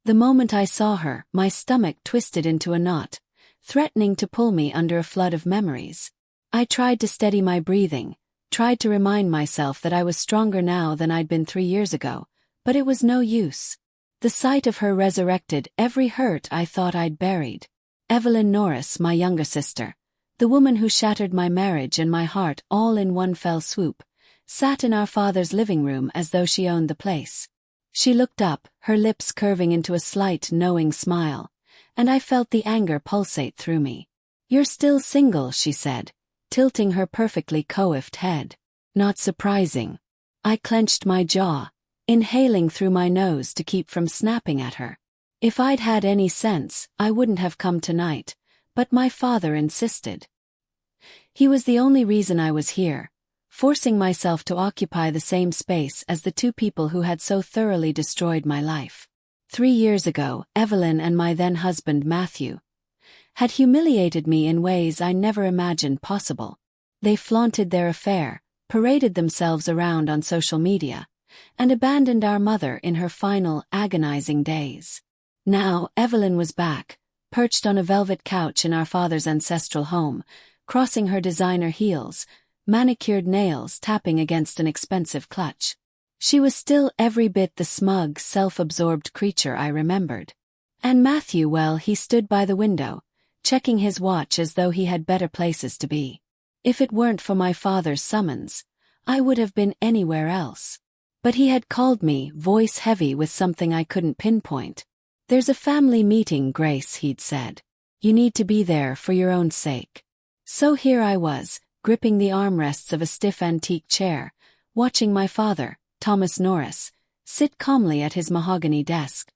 The moment I saw her, my stomach twisted into a knot, threatening to pull me under a flood of memories. I tried to steady my breathing, tried to remind myself that I was stronger now than I'd been 3 years ago, but it was no use. The sight of her resurrected every hurt I thought I'd buried. Evelyn Norris, my younger sister, the woman who shattered my marriage and my heart all in one fell swoop, sat in our father's living room as though she owned the place. She looked up, her lips curving into a slight, knowing smile, and I felt the anger pulsate through me. "You're still single," she said, tilting her perfectly coiffed head. Not surprising. I clenched my jaw, inhaling through my nose to keep from snapping at her. If I'd had any sense, I wouldn't have come tonight, but my father insisted. He was the only reason I was here, forcing myself to occupy the same space as the two people who had so thoroughly destroyed my life. 3 years ago, Evelyn and my then-husband Matthew had humiliated me in ways I never imagined possible. They flaunted their affair, paraded themselves around on social media, and abandoned our mother in her final, agonizing days. Now, Evelyn was back, perched on a velvet couch in our father's ancestral home, crossing her designer heels, manicured nails tapping against an expensive clutch. She was still every bit the smug, self-absorbed creature I remembered. And Matthew, well, he stood by the window, checking his watch as though he had better places to be. If it weren't for my father's summons, I would have been anywhere else. But he had called me, voice heavy with something I couldn't pinpoint. "There's a family meeting, Grace," he'd said. "You need to be there for your own sake." So here I was, gripping the armrests of a stiff antique chair, watching my father, Thomas Norris, sit calmly at his mahogany desk.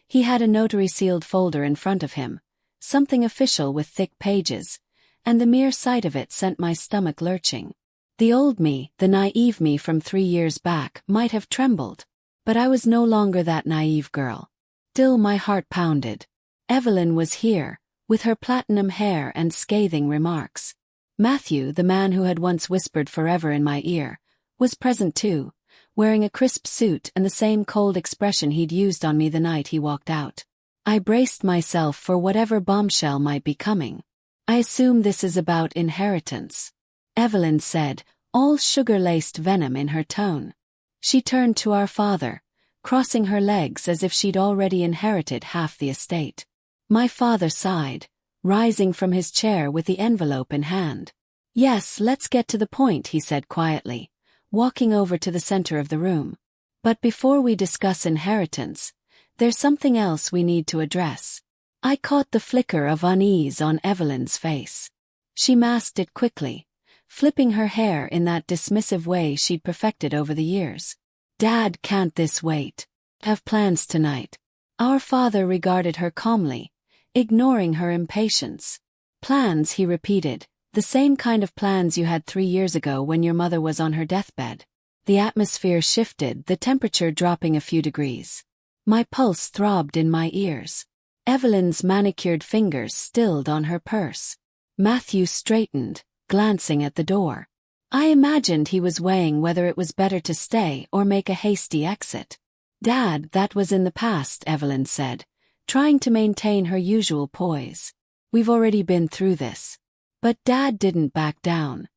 He had a notary-sealed folder in front of him, something official with thick pages, and the mere sight of it sent my stomach lurching. The old me, the naive me from 3 years back, might have trembled, but I was no longer that naive girl. Still my heart pounded. Evelyn was here, with her platinum hair and scathing remarks. Matthew, the man who had once whispered forever in my ear, was present too, wearing a crisp suit and the same cold expression he'd used on me the night he walked out. I braced myself for whatever bombshell might be coming. "I assume this is about inheritance," Evelyn said, all sugar-laced venom in her tone. She turned to our father, crossing her legs as if she'd already inherited half the estate. My father sighed, rising from his chair with the envelope in hand. "Yes, let's get to the point," he said quietly, walking over to the center of the room. "But before we discuss inheritance, there's something else we need to address." I caught the flicker of unease on Evelyn's face. She masked it quickly, flipping her hair in that dismissive way she'd perfected over the years. "Dad, can't this wait? Have plans tonight." Our father regarded her calmly, ignoring her impatience. "Plans," he repeated, "the same kind of plans you had 3 years ago when your mother was on her deathbed." The atmosphere shifted, the temperature dropping a few degrees. My pulse throbbed in my ears. Evelyn's manicured fingers stilled on her purse. Matthew straightened, glancing at the door. I imagined he was weighing whether it was better to stay or make a hasty exit. "Dad, that was in the past," Evelyn said, trying to maintain her usual poise. "We've already been through this." But Dad didn't back down.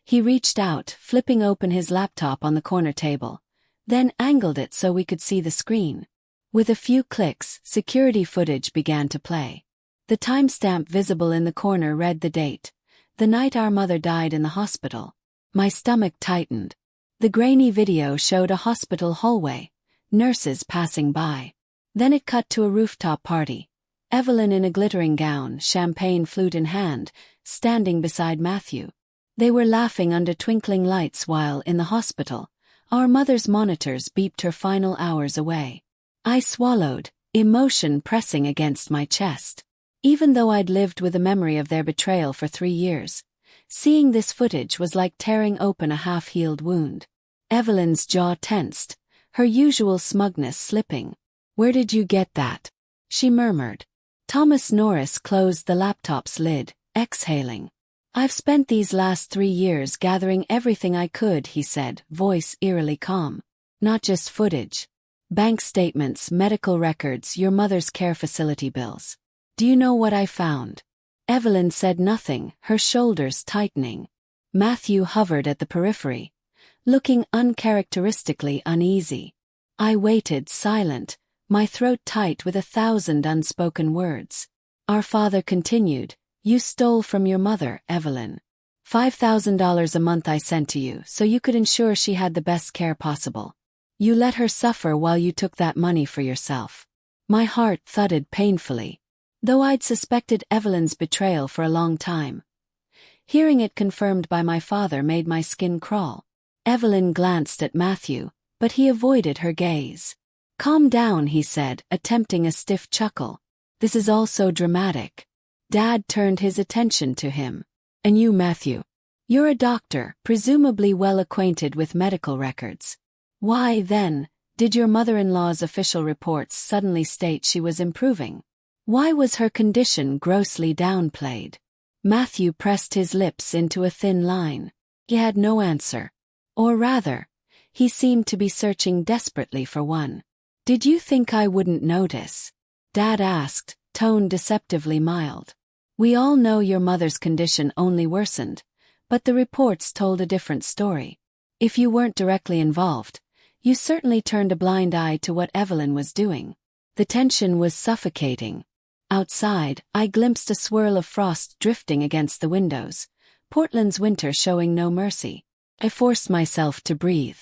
He reached out, flipping open his laptop on the corner table, then angled it so we could see the screen. With a few clicks, security footage began to play. The timestamp visible in the corner read the date, the night our mother died in the hospital. My stomach tightened. The grainy video showed a hospital hallway, nurses passing by. Then it cut to a rooftop party. Evelyn in a glittering gown, champagne flute in hand, standing beside Matthew. They were laughing under twinkling lights while, in the hospital, our mother's monitors beeped her final hours away. I swallowed, emotion pressing against my chest. Even though I'd lived with the memory of their betrayal for 3 years, seeing this footage was like tearing open a half-healed wound. Evelyn's jaw tensed, her usual smugness slipping. "Where did you get that?" she murmured. Thomas Norris closed the laptop's lid, exhaling. "I've spent these last 3 years gathering everything I could," he said, voice eerily calm. "Not just footage. Bank statements, medical records, your mother's care facility bills. Do you know what I found? Evelyn said nothing, her shoulders tightening. Matthew hovered at the periphery, looking uncharacteristically uneasy. I waited, silent, my throat tight with 1,000 unspoken words. Our father continued, you stole from your mother, Evelyn. $5,000 a month I sent to you so you could ensure she had the best care possible. You let her suffer while you took that money for yourself. My heart thudded painfully, though I'd suspected Evelyn's betrayal for a long time. Hearing it confirmed by my father made my skin crawl. Evelyn glanced at Matthew, but he avoided her gaze. Calm down, he said, attempting a stiff chuckle. This is all so dramatic. Dad turned his attention to him. And you, Matthew? You're a doctor, presumably well acquainted with medical records. Why, then, did your mother-in-law's official reports suddenly state she was improving? Why was her condition grossly downplayed? Matthew pressed his lips into a thin line. He had no answer. Or rather, he seemed to be searching desperately for one. Did you think I wouldn't notice? Dad asked, tone deceptively mild. We all know your mother's condition only worsened, but the reports told a different story. If you weren't directly involved, you certainly turned a blind eye to what Evelyn was doing. The tension was suffocating. Outside, I glimpsed a swirl of frost drifting against the windows, Portland's winter showing no mercy. I forced myself to breathe.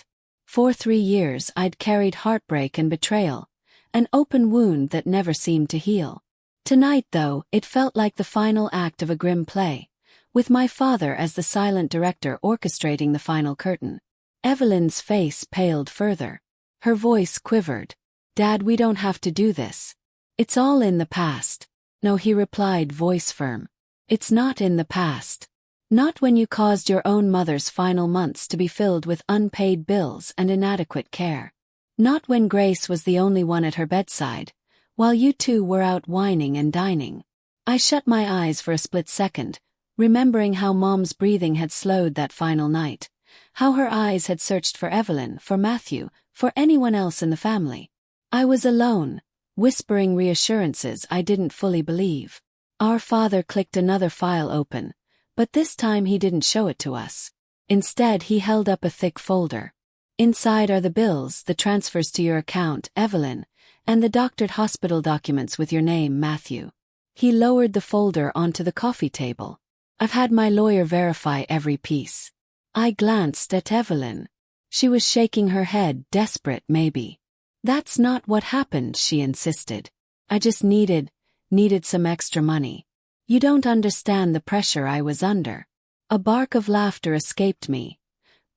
For 3 years I'd carried heartbreak and betrayal, an open wound that never seemed to heal. Tonight, though, it felt like the final act of a grim play, with my father as the silent director orchestrating the final curtain. Evelyn's face paled further. Her voice quivered. Dad, we don't have to do this. It's all in the past. No, he replied, voice firm. It's not in the past. Not when you caused your own mother's final months to be filled with unpaid bills and inadequate care. Not when Grace was the only one at her bedside, while you two were out whining and dining. I shut my eyes for a split second, remembering how Mom's breathing had slowed that final night, how her eyes had searched for Evelyn, for Matthew, for anyone else in the family. I was alone, whispering reassurances I didn't fully believe. Our father clicked another file open, but this time he didn't show it to us. Instead, he held up a thick folder. Inside are the bills, the transfers to your account, Evelyn, and the doctored hospital documents with your name, Matthew. He lowered the folder onto the coffee table. I've had my lawyer verify every piece. I glanced at Evelyn. She was shaking her head, desperate maybe. That's not what happened, she insisted. I just needed some extra money. You don't understand the pressure I was under. A bark of laughter escaped me.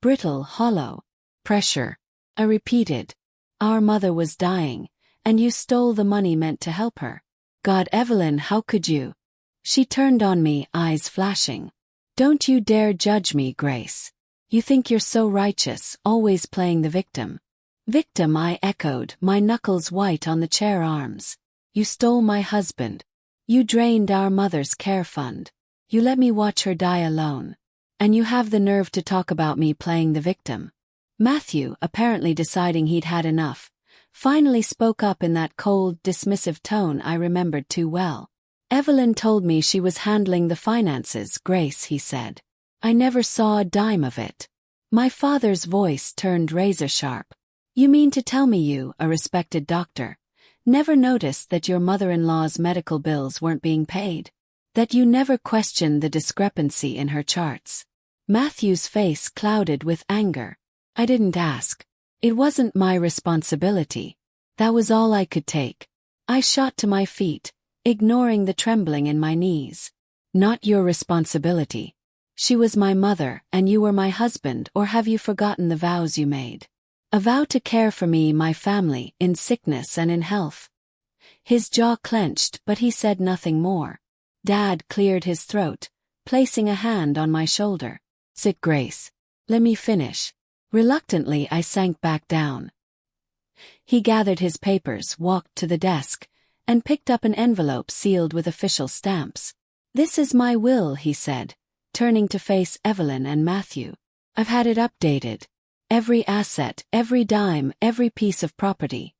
Brittle, hollow. Pressure. I repeated. Our mother was dying, and you stole the money meant to help her. God, Evelyn, how could you? She turned on me, eyes flashing. Don't you dare judge me, Grace. You think you're so righteous, always playing the victim. Victim, I echoed, my knuckles white on the chair arms. You stole my husband. You drained our mother's care fund. You let me watch her die alone. And you have the nerve to talk about me playing the victim. Matthew, apparently deciding he'd had enough, finally spoke up in that cold, dismissive tone I remembered too well. Evelyn told me she was handling the finances, Grace, he said. I never saw a dime of it. My father's voice turned razor-sharp. You mean to tell me you, a respected doctor, never noticed that your mother-in-law's medical bills weren't being paid? That you never questioned the discrepancy in her charts? Matthew's face clouded with anger. I didn't ask. It wasn't my responsibility. That was all I could take. I shot to my feet, ignoring the trembling in my knees. Not your responsibility. She was my mother, and you were my husband, or have you forgotten the vows you made? A vow to care for me, my family, in sickness and in health. His jaw clenched, but he said nothing more. Dad cleared his throat, placing a hand on my shoulder. Sit, Grace. Let me finish. Reluctantly, I sank back down. He gathered his papers, walked to the desk, and picked up an envelope sealed with official stamps. This is my will, he said, turning to face Evelyn and Matthew. I've had it updated. Every asset, every dime, every piece of property.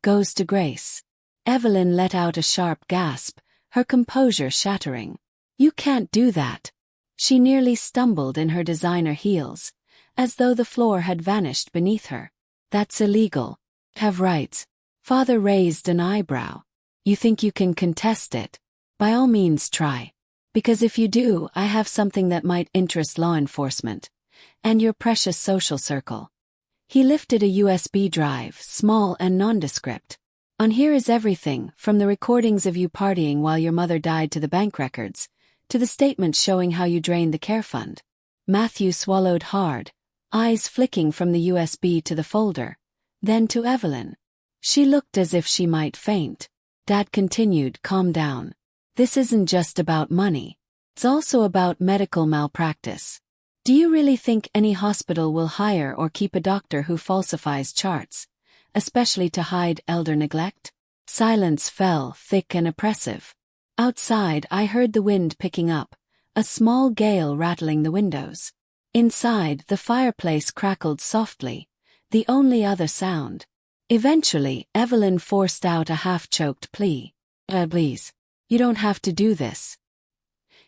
goes to Grace. Evelyn let out a sharp gasp, her composure shattering. You can't do that. She nearly stumbled in her designer heels, as though the floor had vanished beneath her. That's illegal. Have rights. Father raised an eyebrow. You think you can contest it? By all means try. Because if you do, I have something that might interest law enforcement. And your precious social circle. He lifted a USB drive, small and nondescript. On here is everything, from the recordings of you partying while your mother died to the bank records, to the statements showing how you drained the care fund. Matthew swallowed hard, eyes flicking from the USB to the folder, then to Evelyn. She looked as if she might faint. Dad continued, calm down. This isn't just about money. It's also about medical malpractice. Do you really think any hospital will hire or keep a doctor who falsifies charts, especially to hide elder neglect? Silence fell, thick and oppressive. Outside, I heard the wind picking up, a small gale rattling the windows. Inside, the fireplace crackled softly, the only other sound. Eventually, Evelyn forced out a half-choked plea. Please. You don't have to do this.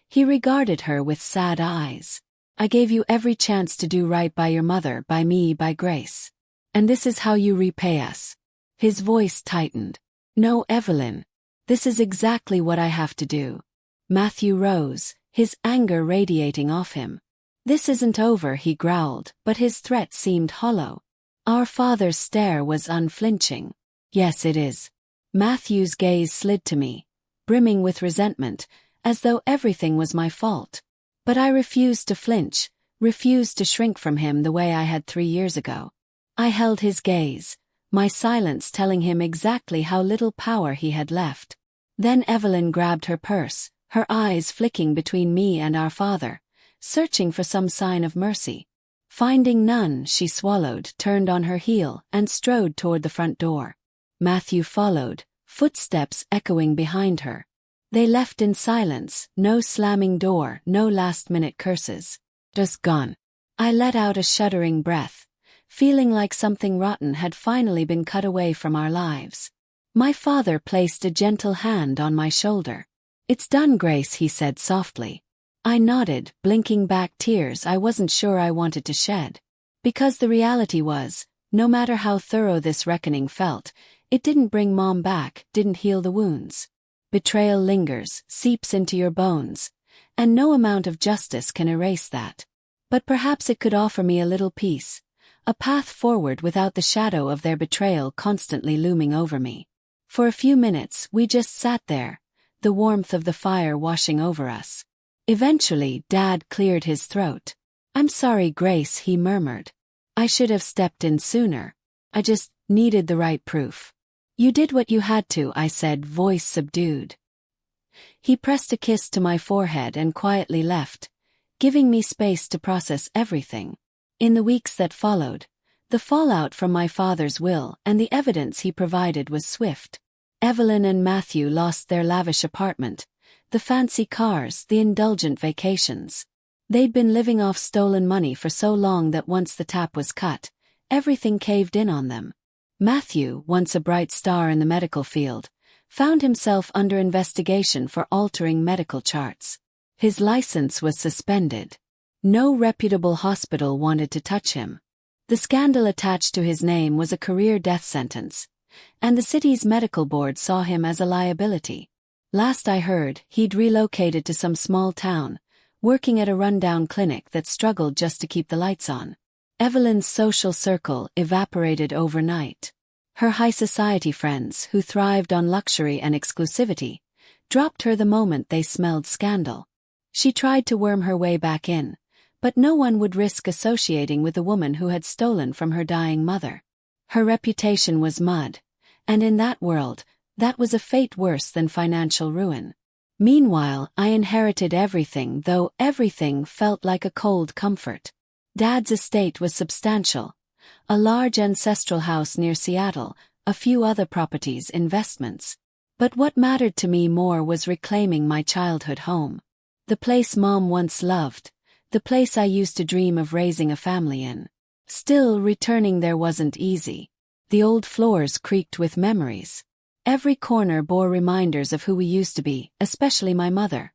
He regarded her with sad eyes. I gave you every chance to do right by your mother, by me, by Grace. And this is how you repay us. His voice tightened. No, Evelyn. This is exactly what I have to do. Matthew rose, his anger radiating off him. This isn't over, he growled, but his threat seemed hollow. Our father's stare was unflinching. Yes, it is. Matthew's gaze slid to me, brimming with resentment, as though everything was my fault. But I refused to flinch, refused to shrink from him the way I had 3 years ago. I held his gaze, my silence telling him exactly how little power he had left. Then Evelyn grabbed her purse, her eyes flicking between me and our father, searching for some sign of mercy. Finding none, she swallowed, turned on her heel, and strode toward the front door. Matthew followed, footsteps echoing behind her. They left in silence, no slamming door, no last-minute curses. Just gone. I let out a shuddering breath, feeling like something rotten had finally been cut away from our lives. My father placed a gentle hand on my shoulder. It's done, Grace, he said softly. I nodded, blinking back tears I wasn't sure I wanted to shed. Because the reality was, no matter how thorough this reckoning felt, it didn't bring Mom back, didn't heal the wounds. Betrayal lingers, seeps into your bones, and no amount of justice can erase that. But perhaps it could offer me a little peace, a path forward without the shadow of their betrayal constantly looming over me. For a few minutes, we just sat there, the warmth of the fire washing over us. Eventually, Dad cleared his throat. I'm sorry, Grace, he murmured. I should have stepped in sooner. I just needed the right proof. You did what you had to, I said, voice subdued. He pressed a kiss to my forehead and quietly left, giving me space to process everything. In the weeks that followed, the fallout from my father's will and the evidence he provided was swift. Evelyn and Matthew lost their lavish apartment, the fancy cars, the indulgent vacations. They'd been living off stolen money for so long that once the tap was cut, everything caved in on them. Matthew, once a bright star in the medical field, found himself under investigation for altering medical charts. His license was suspended. No reputable hospital wanted to touch him. The scandal attached to his name was a career death sentence, and the city's medical board saw him as a liability. Last I heard, he'd relocated to some small town, working at a rundown clinic that struggled just to keep the lights on. Evelyn's social circle evaporated overnight. Her high society friends, who thrived on luxury and exclusivity, dropped her the moment they smelled scandal. She tried to worm her way back in, but no one would risk associating with a woman who had stolen from her dying mother. Her reputation was mud, and in that world, that was a fate worse than financial ruin. Meanwhile, I inherited everything, though everything felt like a cold comfort. Dad's estate was substantial. A large ancestral house near Seattle, a few other properties, investments. But what mattered to me more was reclaiming my childhood home. The place Mom once loved, the place I used to dream of raising a family in. Still, returning there wasn't easy. The old floors creaked with memories. Every corner bore reminders of who we used to be, especially my mother.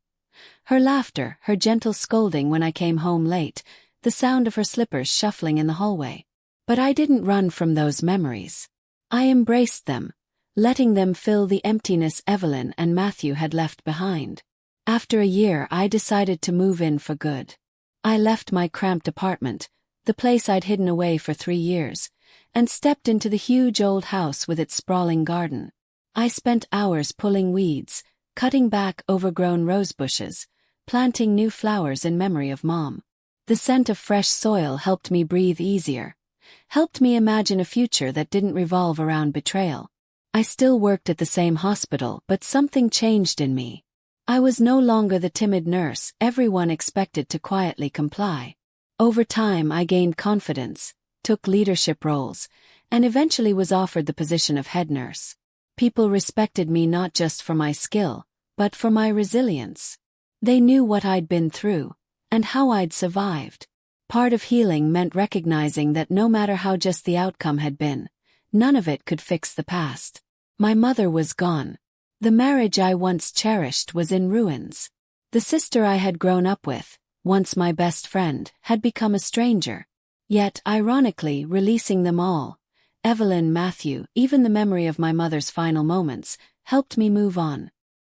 Her laughter, her gentle scolding when I came home late, the sound of her slippers shuffling in the hallway. But I didn't run from those memories. I embraced them, letting them fill the emptiness Evelyn and Matthew had left behind. After a year, I decided to move in for good. I left my cramped apartment, the place I'd hidden away for 3 years, and stepped into the huge old house with its sprawling garden. I spent hours pulling weeds, cutting back overgrown rose bushes, planting new flowers in memory of Mom. The scent of fresh soil helped me breathe easier, helped me imagine a future that didn't revolve around betrayal. I still worked at the same hospital, but something changed in me. I was no longer the timid nurse everyone expected to quietly comply. Over time, I gained confidence, took leadership roles, and eventually was offered the position of head nurse. People respected me not just for my skill, but for my resilience. They knew what I'd been through, and how I'd survived. Part of healing meant recognizing that no matter how just the outcome had been, none of it could fix the past. My mother was gone. The marriage I once cherished was in ruins. The sister I had grown up with, once my best friend, had become a stranger. Yet, ironically, releasing them all, Evelyn, Matthew, even the memory of my mother's final moments, helped me move on.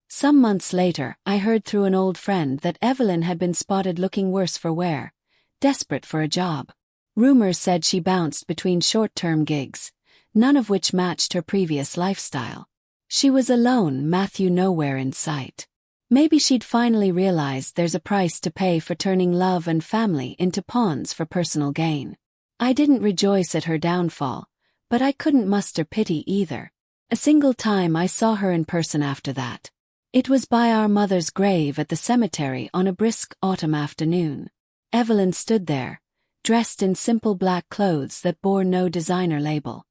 Some months later, I heard through an old friend that Evelyn had been spotted looking worse for wear, desperate for a job. Rumors said she bounced between short-term gigs, none of which matched her previous lifestyle. She was alone, Matthew nowhere in sight. Maybe she'd finally realized there's a price to pay for turning love and family into pawns for personal gain. I didn't rejoice at her downfall, but I couldn't muster pity either. A single time I saw her in person after that. It was by our mother's grave at the cemetery on a brisk autumn afternoon. Evelyn stood there, dressed in simple black clothes that bore no designer label.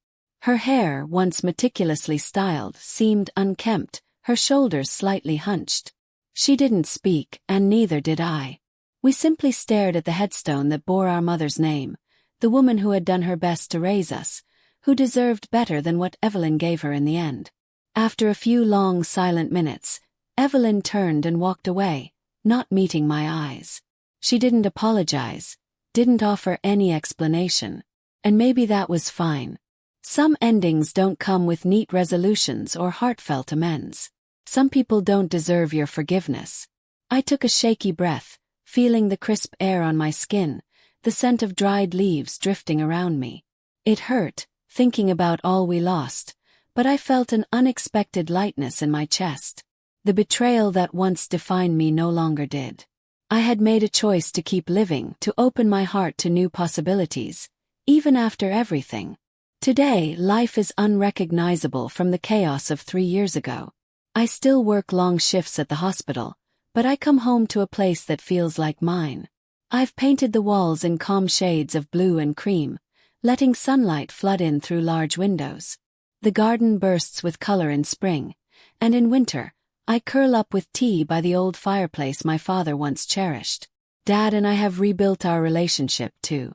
Her hair, once meticulously styled, seemed unkempt, her shoulders slightly hunched. She didn't speak, and neither did I. We simply stared at the headstone that bore our mother's name, the woman who had done her best to raise us, who deserved better than what Evelyn gave her in the end. After a few long, silent minutes, Evelyn turned and walked away, not meeting my eyes. She didn't apologize, didn't offer any explanation, and maybe that was fine. Some endings don't come with neat resolutions or heartfelt amends. Some people don't deserve your forgiveness. I took a shaky breath, feeling the crisp air on my skin, the scent of dried leaves drifting around me. It hurt, thinking about all we lost, but I felt an unexpected lightness in my chest. The betrayal that once defined me no longer did. I had made a choice to keep living, to open my heart to new possibilities, even after everything. Today, life is unrecognizable from the chaos of 3 years ago. I still work long shifts at the hospital, but I come home to a place that feels like mine. I've painted the walls in calm shades of blue and cream, letting sunlight flood in through large windows. The garden bursts with color in spring, and in winter, I curl up with tea by the old fireplace my father once cherished. Dad and I have rebuilt our relationship too.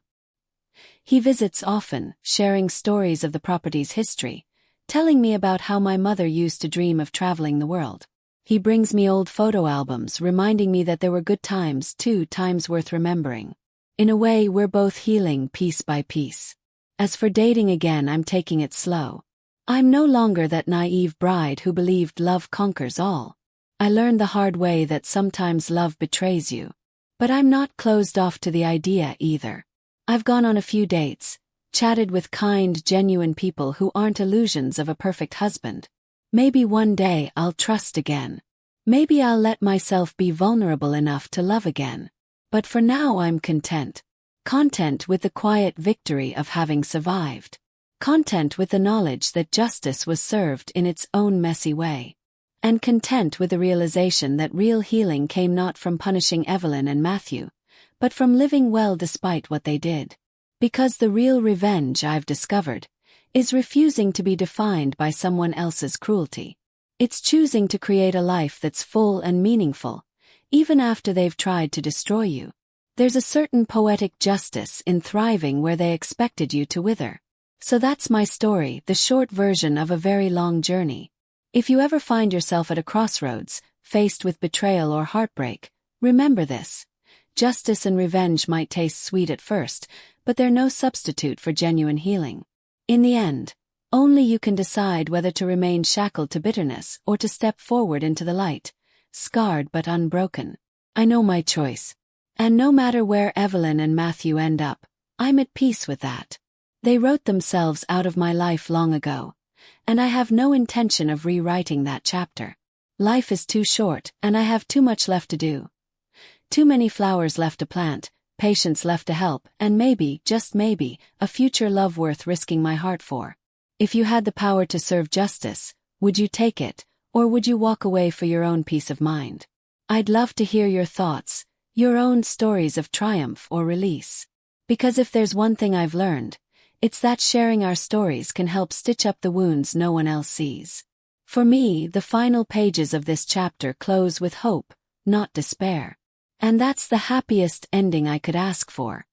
He visits often, sharing stories of the property's history, telling me about how my mother used to dream of traveling the world. He brings me old photo albums, reminding me that there were good times too, times worth remembering. In a way, we're both healing piece by piece. As for dating again, I'm taking it slow. I'm no longer that naive bride who believed love conquers all. I learned the hard way that sometimes love betrays you. But I'm not closed off to the idea either. I've gone on a few dates, chatted with kind, genuine people who aren't illusions of a perfect husband. Maybe one day I'll trust again. Maybe I'll let myself be vulnerable enough to love again. But for now I'm content. Content with the quiet victory of having survived. Content with the knowledge that justice was served in its own messy way. And content with the realization that real healing came not from punishing Evelyn and Matthew, but from living well despite what they did. Because the real revenge, I've discovered, is refusing to be defined by someone else's cruelty. It's choosing to create a life that's full and meaningful, even after they've tried to destroy you. There's a certain poetic justice in thriving where they expected you to wither. So that's my story, the short version of a very long journey. If you ever find yourself at a crossroads, faced with betrayal or heartbreak, remember this. Justice and revenge might taste sweet at first, but they're no substitute for genuine healing. In the end, only you can decide whether to remain shackled to bitterness or to step forward into the light, scarred but unbroken. I know my choice. And no matter where Evelyn and Matthew end up, I'm at peace with that. They wrote themselves out of my life long ago, and I have no intention of rewriting that chapter. Life is too short, and I have too much left to do. Too many flowers left to plant, patience left to help, and maybe, just maybe, a future love worth risking my heart for. If you had the power to serve justice, would you take it, or would you walk away for your own peace of mind? I'd love to hear your thoughts, your own stories of triumph or release. Because if there's one thing I've learned, it's that sharing our stories can help stitch up the wounds no one else sees. For me, the final pages of this chapter close with hope, not despair. And that's the happiest ending I could ask for.